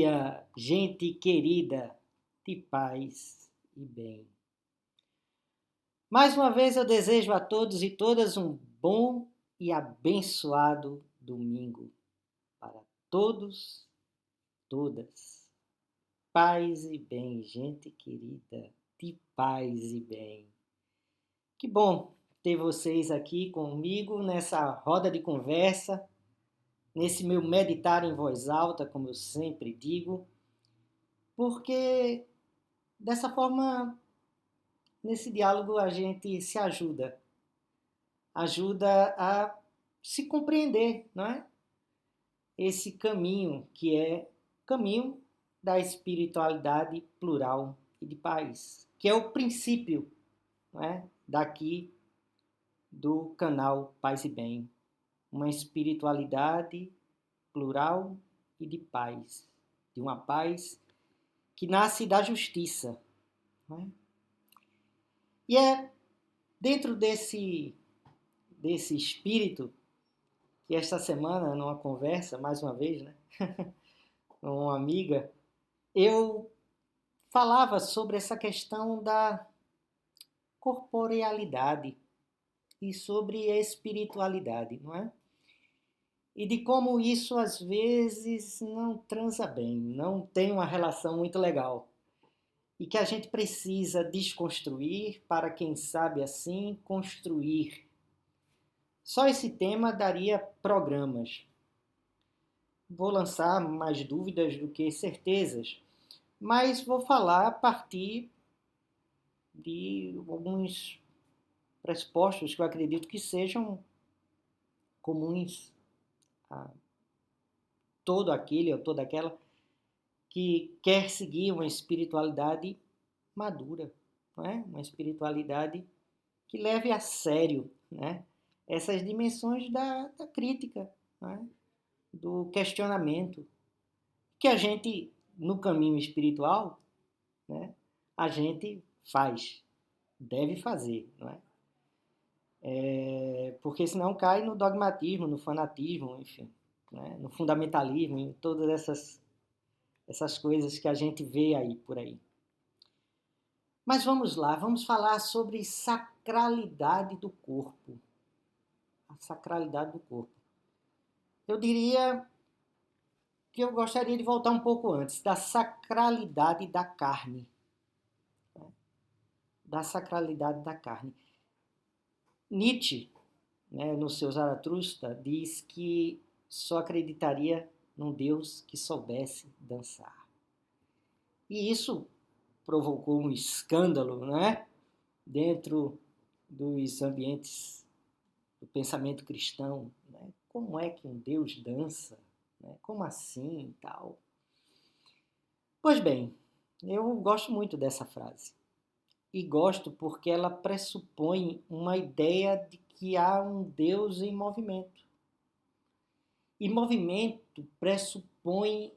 dia, gente querida, de paz e bem. Mais uma vez eu desejo a todos e todas um bom e abençoado domingo para todos, todas. Paz e bem, gente querida, de paz e bem. Que bom ter vocês aqui comigo nessa roda de conversa, nesse meu meditar em voz alta, como eu sempre digo, porque dessa forma, nesse diálogo, a gente se ajuda a se compreender, não é? Esse caminho que é o caminho da espiritualidade plural e de paz, que é o princípio, não é? Daqui do canal Paz e Bem. Uma espiritualidade plural e de paz, de uma paz que nasce da justiça, não é? E é dentro desse espírito que esta semana, numa conversa, mais uma vez, né, com uma amiga, eu falava sobre essa questão da corporealidade e sobre a espiritualidade, não é? E de como isso às vezes não transa bem, não tem uma relação muito legal. E que a gente precisa desconstruir para, quem sabe assim, construir. Só esse tema daria programas. Vou lançar mais dúvidas do que certezas, mas vou falar a partir de alguns pressupostos que eu acredito que sejam comuns a todo aquele ou toda aquela que quer seguir uma espiritualidade madura, não é? Uma espiritualidade que leve a sério, né, essas dimensões da crítica, não é? Do questionamento, que a gente, no caminho espiritual, né, a gente faz, deve fazer, não é? Porque senão cai no dogmatismo, no fanatismo, enfim, né, no fundamentalismo, em todas essas coisas que a gente vê aí por aí. Mas vamos lá, vamos falar sobre sacralidade do corpo. A sacralidade do corpo. Eu diria que eu gostaria de voltar um pouco antes, da sacralidade da carne. Né? Da sacralidade da carne. Nietzsche, né, no seu Zaratustra, diz que só acreditaria num Deus que soubesse dançar. E isso provocou um escândalo, né, dentro dos ambientes do pensamento cristão. Né? Como é que um Deus dança? Né? Como assim e tal? Pois bem, eu gosto muito dessa frase. E gosto porque ela pressupõe uma ideia de que há um Deus em movimento. E movimento pressupõe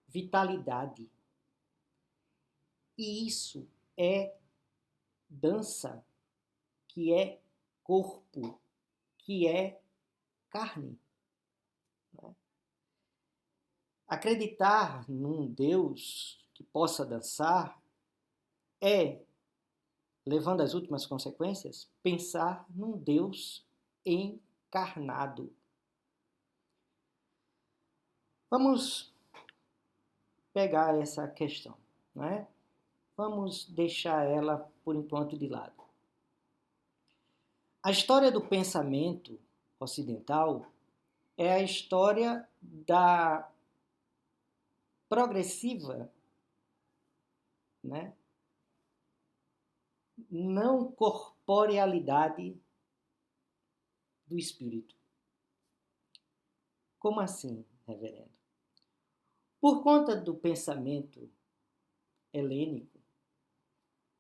vitalidade. E isso é dança, que é corpo, que é carne. Né? Acreditar num Deus que possa dançar é, levando às últimas consequências, pensar num Deus encarnado. Vamos pegar essa questão, né? Vamos deixar ela, por enquanto, de lado. A história do pensamento ocidental é a história da progressiva, né, não corporealidade do espírito. Como assim, reverendo? Por conta do pensamento helênico,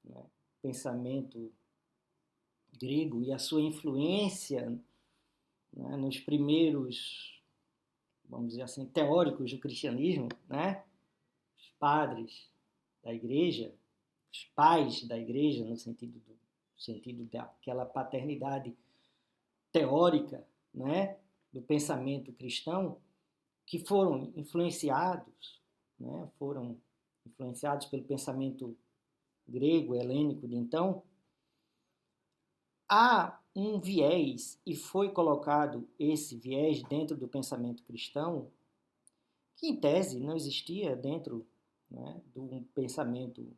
né, pensamento grego e a sua influência, né, nos primeiros, vamos dizer assim, teóricos do cristianismo, né, os padres da igreja, os pais da igreja, no sentido daquela paternidade teórica, né, do pensamento cristão, que foram influenciados né, foram influenciados pelo pensamento grego, helênico de então, há um viés, e foi colocado esse viés dentro do pensamento cristão, que em tese não existia dentro, né, do pensamento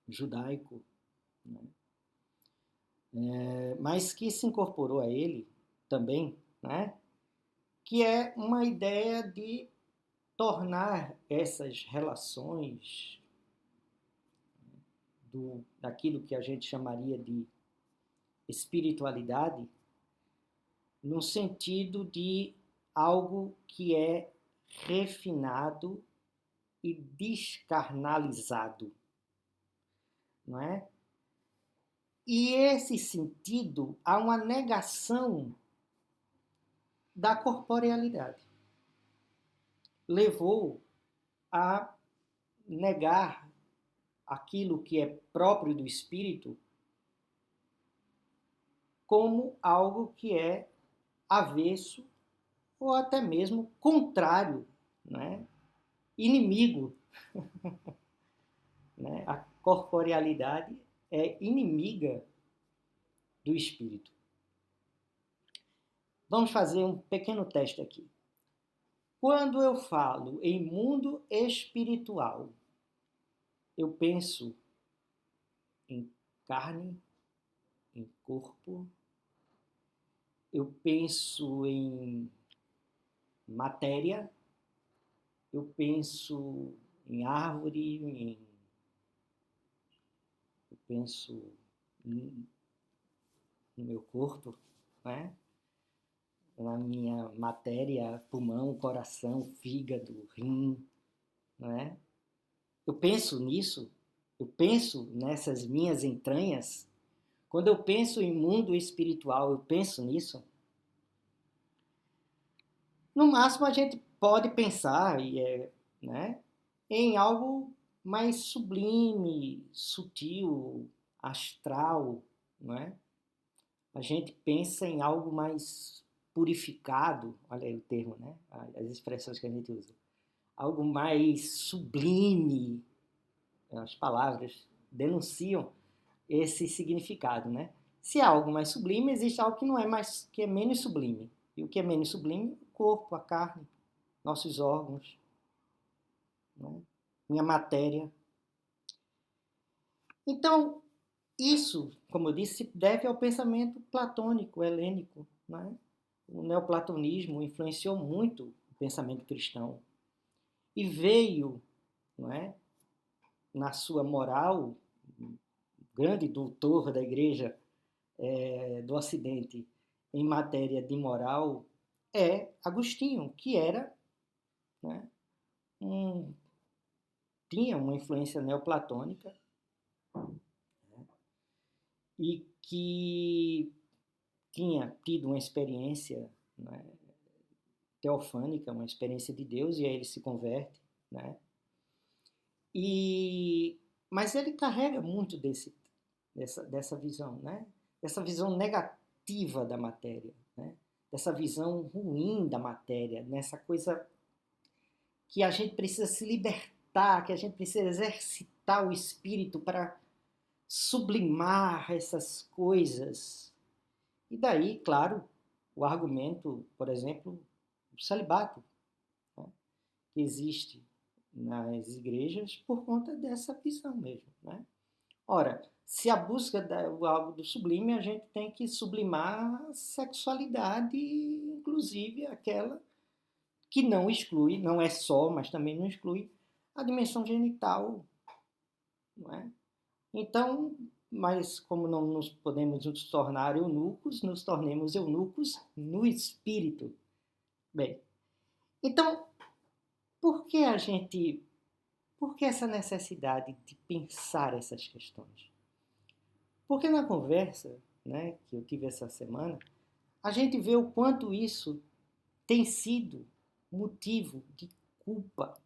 judaico, né, mas que se incorporou a ele também, né, que é uma ideia de tornar essas relações daquilo que a gente chamaria de espiritualidade, no sentido de algo que é refinado e descarnalizado, não é? E esse sentido há uma negação da corporealidade. Levou a negar aquilo que é próprio do espírito como algo que é avesso ou até mesmo contrário, né? Inimigo. Né? A corporealidade é inimiga do espírito. Vamos fazer um pequeno teste aqui. Quando eu falo em mundo espiritual, eu penso em carne, em corpo, eu penso em matéria, eu penso em árvore, eu penso no meu corpo, né? Na minha matéria, pulmão, coração, fígado, rim, né? Eu penso nisso, eu penso nessas minhas entranhas. Quando eu penso em mundo espiritual, eu penso nisso. No máximo, a gente pode pensar né, em algo mais sublime, sutil, astral, não é? A gente pensa em algo mais purificado, olha aí o termo, né? As expressões que a gente usa. Algo mais sublime, as palavras denunciam esse significado, né? Se é algo mais sublime, existe algo que não é mais, que é menos sublime. E o que é menos sublime? O corpo, a carne, nossos órgãos, né? Minha matéria. Então, isso, como eu disse, se deve ao pensamento platônico, helênico, né? O neoplatonismo influenciou muito o pensamento cristão e veio, não é, na sua moral, grande doutor da igreja do Ocidente em matéria de moral, é Agostinho, que era, né, tinha uma influência neoplatônica, né, e que tinha tido uma experiência, né, teofânica, uma experiência de Deus, e aí ele se converte, né? Mas ele carrega muito dessa visão, né? Dessa visão negativa da matéria, né? Dessa visão ruim da matéria, nessa coisa que a gente precisa se libertar, que a gente precisa exercitar o espírito para sublimar essas coisas. E daí, claro, o argumento, por exemplo, do celibato, né, que existe nas igrejas por conta dessa visão mesmo, né? Ora, se a busca algo do sublime, a gente tem que sublimar a sexualidade, inclusive aquela que não exclui, não é só, mas também não exclui a dimensão genital, não é? Então, mas como não nos podemos nos tornar eunucos, nos tornemos eunucos no espírito. Bem, então, por que por que essa necessidade de pensar essas questões? Porque na conversa, né, que eu tive essa semana, a gente vê o quanto isso tem sido motivo de culpa,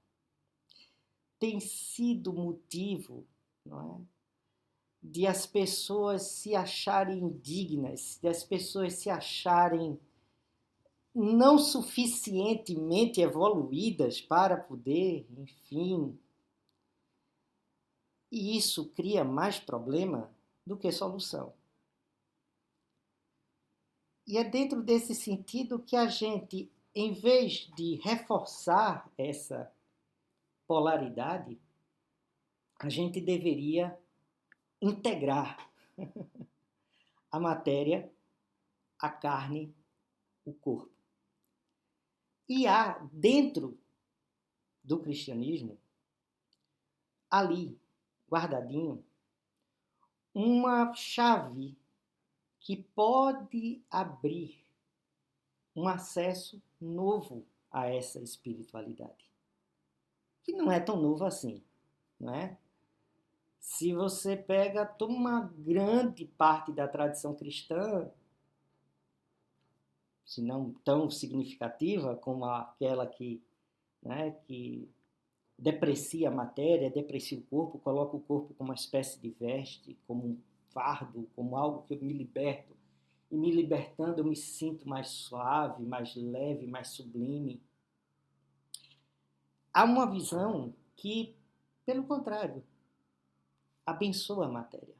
tem sido motivo, não é, de as pessoas se acharem indignas, de as pessoas se acharem não suficientemente evoluídas para poder, enfim, e isso cria mais problema do que solução. E é dentro desse sentido que a gente, em vez de reforçar essa polaridade, a gente deveria integrar a matéria, a carne, o corpo. E há, dentro do cristianismo, ali, guardadinho, uma chave que pode abrir um acesso novo a essa espiritualidade. Que não é tão novo assim, não é? Se você pega toda uma grande parte da tradição cristã, se não tão significativa como aquela que, né, que deprecia a matéria, deprecia o corpo, coloca o corpo como uma espécie de veste, como um fardo, como algo que eu me liberto. E me libertando eu me sinto mais suave, mais leve, mais sublime. Há uma visão que, pelo contrário, abençoa a matéria.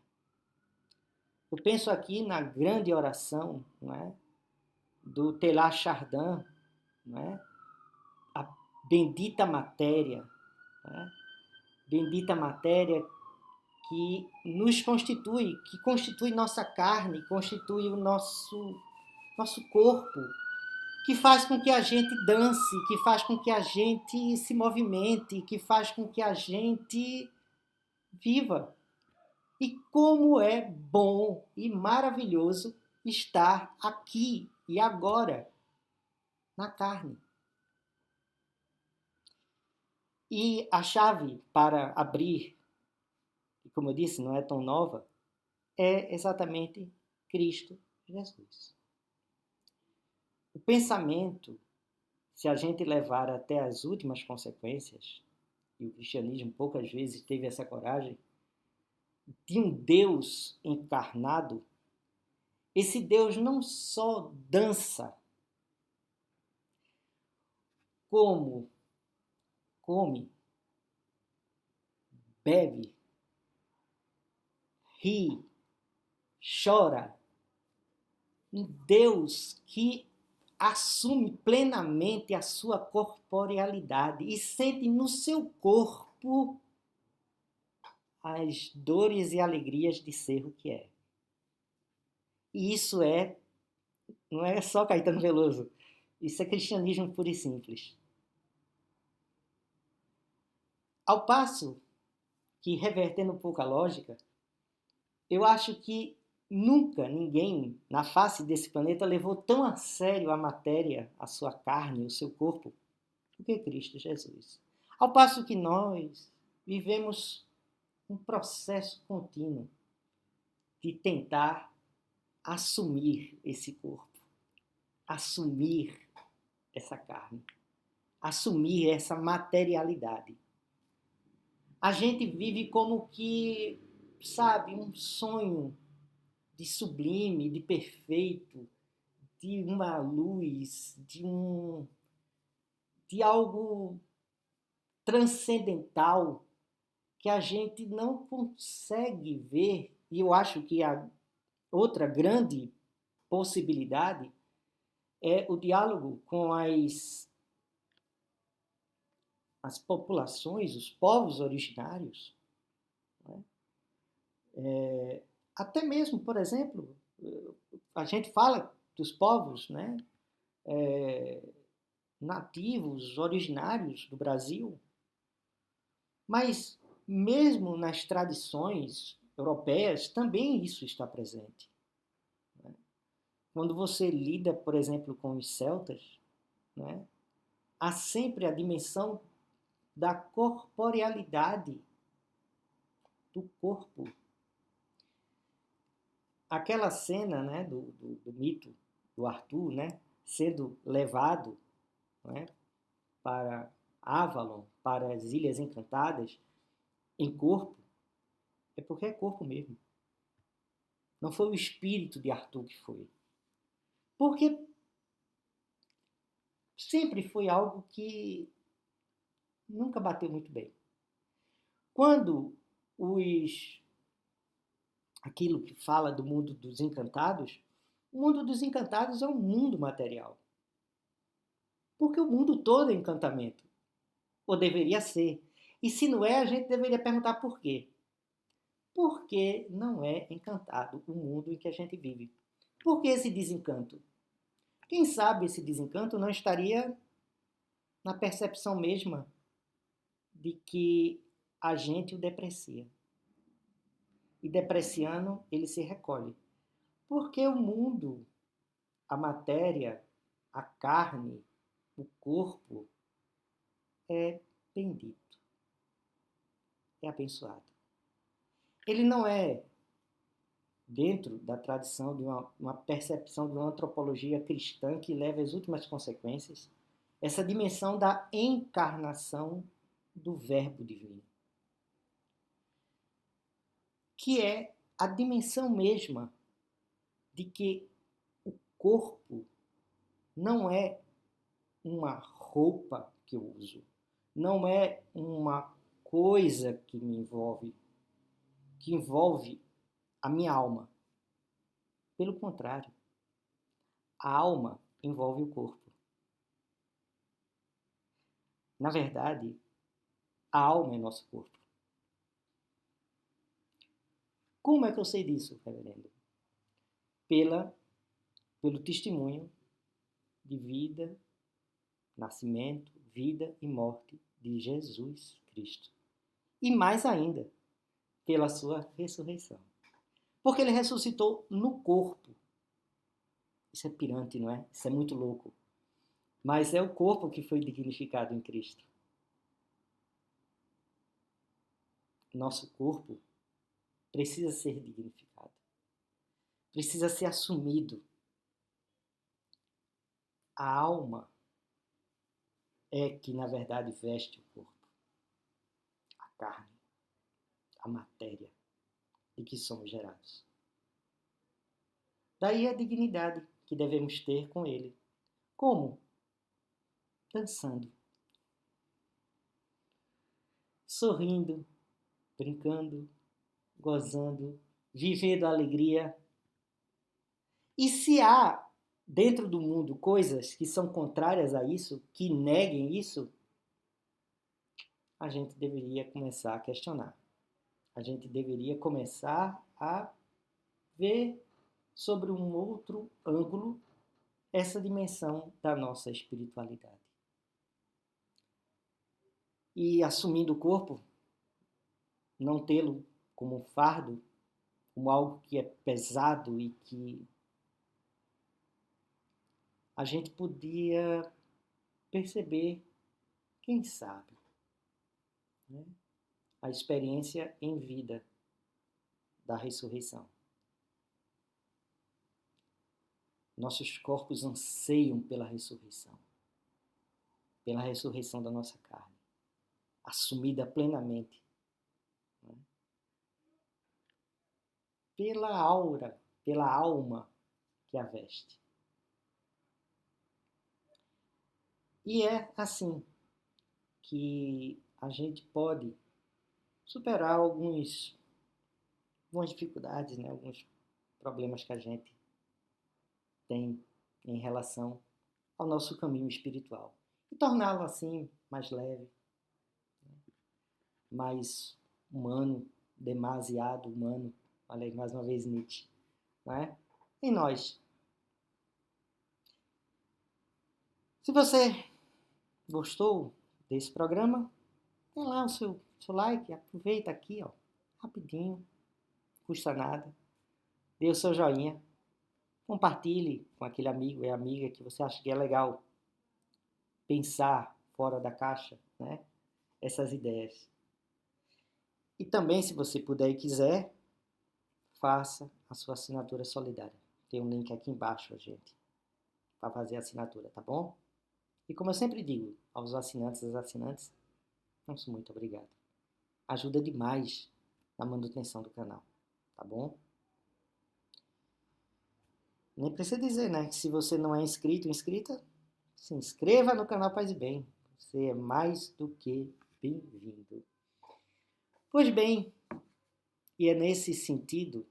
Eu penso aqui na grande oração, não é, do Teilhard Chardin, não é, a bendita matéria, não é, bendita matéria que nos constitui, que constitui nossa carne, constitui o nosso corpo, que faz com que a gente dance, que faz com que a gente se movimente, que faz com que a gente viva. E como é bom e maravilhoso estar aqui e agora, na carne. E a chave para abrir, como eu disse, não é tão nova, é exatamente Cristo Jesus. O pensamento, se a gente levar até as últimas consequências, e o cristianismo poucas vezes teve essa coragem, de um Deus encarnado, esse Deus não só dança, como come, bebe, ri, chora. Um Deus que assume plenamente a sua corporealidade e sente no seu corpo as dores e alegrias de ser o que é. E isso não é só Caetano Veloso, isso é cristianismo puro e simples. Ao passo que, revertendo um pouco a lógica, eu acho que nunca ninguém na face desse planeta levou tão a sério a matéria, a sua carne, o seu corpo, do que Cristo Jesus. Ao passo que nós vivemos um processo contínuo de tentar assumir esse corpo, assumir essa carne, assumir essa materialidade. A gente vive como que, sabe, um sonho de sublime, de perfeito, de uma luz, de algo transcendental que a gente não consegue ver. E eu acho que a outra grande possibilidade é o diálogo com as populações, os povos originários. Né? Até mesmo, por exemplo, a gente fala dos povos, né, nativos, originários do Brasil, mas mesmo nas tradições europeias também isso está presente. Né? Quando você lida, por exemplo, com os celtas, né, há sempre a dimensão da corporealidade do corpo. Aquela cena, né, do mito do Arthur, né, sendo levado, né, para Avalon, para as Ilhas Encantadas, em corpo, é porque é corpo mesmo. Não foi o espírito de Arthur que foi. Porque sempre foi algo que nunca bateu muito bem. Quando aquilo que fala do mundo dos encantados, o mundo dos encantados é um mundo material. Porque o mundo todo é encantamento. Ou deveria ser. E se não é, a gente deveria perguntar por quê. Por que não é encantado o mundo em que a gente vive? Por que esse desencanto? Quem sabe esse desencanto não estaria na percepção mesma de que a gente o deprecia. E depreciando, ele se recolhe. Porque o mundo, a matéria, a carne, o corpo é bendito, é abençoado. Ele não é, dentro da tradição de uma percepção de uma antropologia cristã que leva às últimas consequências, essa dimensão da encarnação do Verbo divino, que é a dimensão mesma de que o corpo não é uma roupa que eu uso, não é uma coisa que me envolve, que envolve a minha alma. Pelo contrário, a alma envolve o corpo. Na verdade, a alma é nosso corpo. Como é que eu sei disso, reverendo? Pelo testemunho de vida, nascimento, vida e morte de Jesus Cristo. E mais ainda, pela sua ressurreição. Porque ele ressuscitou no corpo. Isso é pirante, não é? Isso é muito louco. Mas é o corpo que foi dignificado em Cristo. Nosso corpo precisa ser dignificado. Precisa ser assumido. A alma é que, na verdade, veste o corpo. A carne, a matéria de que somos gerados. Daí a dignidade que devemos ter com ele. Como? Dançando. Sorrindo, brincando, gozando, vivendo a alegria. E se há dentro do mundo coisas que são contrárias a isso, que neguem isso, a gente deveria começar a questionar. A gente deveria começar a ver sobre um outro ângulo essa dimensão da nossa espiritualidade. E assumindo o corpo, não tê-lo como um fardo, como algo que é pesado e que a gente podia perceber, quem sabe, né? A experiência em vida da ressurreição. Nossos corpos anseiam pela ressurreição da nossa carne, assumida plenamente, né? Pela aura, pela alma que a veste. E é assim que a gente pode superar algumas dificuldades, né? Alguns problemas que a gente tem em relação ao nosso caminho espiritual. E torná-lo assim mais leve, mais humano, demasiado humano. Olha aí, mais uma vez Nietzsche, né? Em nós. Se você gostou desse programa, dê lá o seu like, aproveita aqui, ó, rapidinho, não custa nada. Dê o seu joinha, compartilhe com aquele amigo e amiga que você acha que é legal pensar fora da caixa, né? Essas ideias. E também, se você puder e quiser, faça a sua assinatura solidária. Tem um link aqui embaixo, gente, para fazer a assinatura, tá bom? E como eu sempre digo aos assinantes e às assinantes, nosso muito obrigado. Ajuda demais na manutenção do canal, tá bom? Nem precisa dizer, né? Que se você não é inscrito, inscrita, se inscreva no canal Paz e Bem. Você é mais do que bem-vindo. Pois bem, e é nesse sentido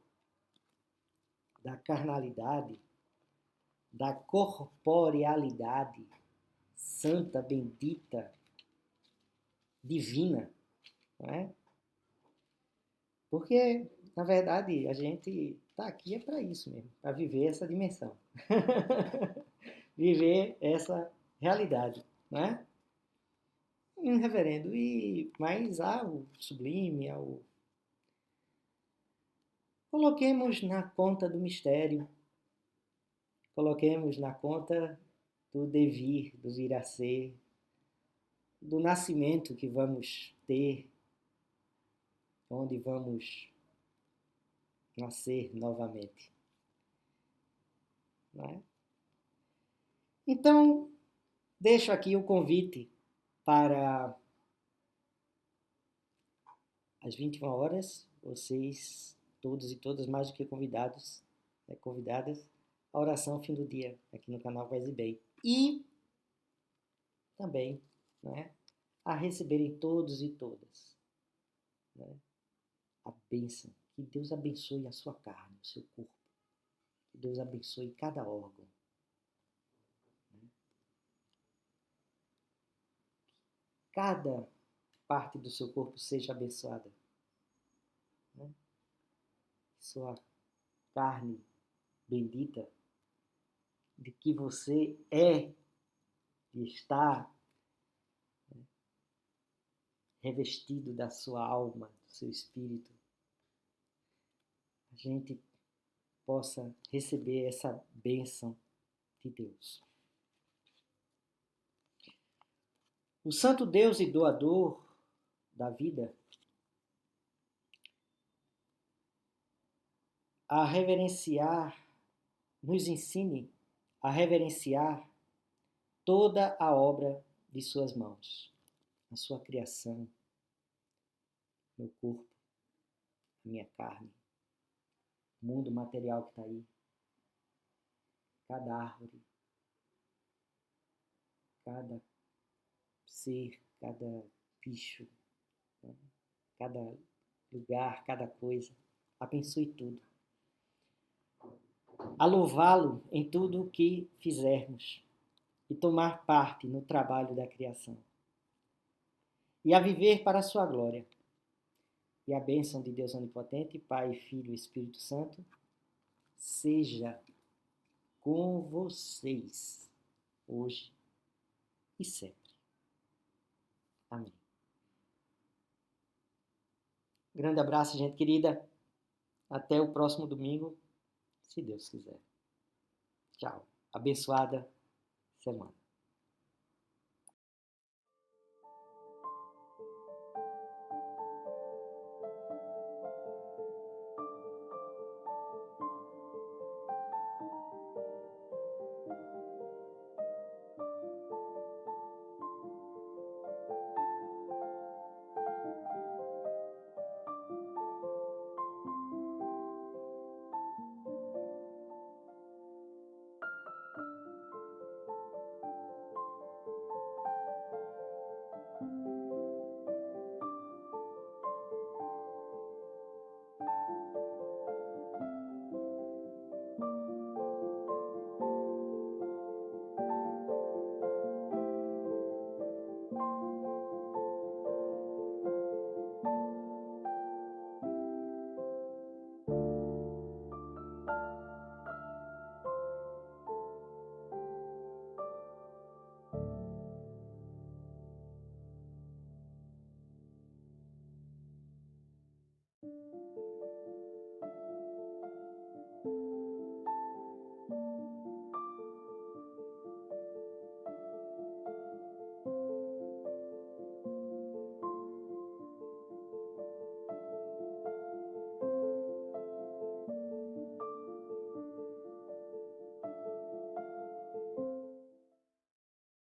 da carnalidade, da corporealidade santa, bendita, divina, não é? Porque, na verdade, a gente está aqui é para isso mesmo, para viver essa dimensão. Viver essa realidade, não é? Reverendo, mas ao sublime, coloquemos na conta do mistério, coloquemos na conta do devir, do vir a ser, do nascimento que vamos ter, onde vamos nascer novamente. Não é? Então, deixo aqui o convite para às 21 horas, vocês, todos e todas, mais do que convidados, convidadas, a oração fim do dia, aqui no canal Paz e Bem. E também, né, a receberem todos e todas, né, a bênção. Que Deus abençoe a sua carne, o seu corpo. Que Deus abençoe cada órgão. Né? Cada parte do seu corpo seja abençoada. Né? Sua carne bendita, de que você é e está, né, revestido da sua alma, do seu espírito, a gente possa receber essa bênção de Deus. O Santo Deus e doador da vida a reverenciar, nos ensine a reverenciar toda a obra de suas mãos, a sua criação, meu corpo, a minha carne, o mundo material que está aí, cada árvore, cada ser, cada bicho, né? Cada lugar, cada coisa. Abençoe tudo. A louvá-lo em tudo o que fizermos e tomar parte no trabalho da criação. E a viver para a sua glória. E a bênção de Deus Onipotente, Pai, Filho e Espírito Santo, seja com vocês, hoje e sempre. Amém. Grande abraço, gente querida. Até o próximo domingo, se Deus quiser. Tchau. Abençoada semana.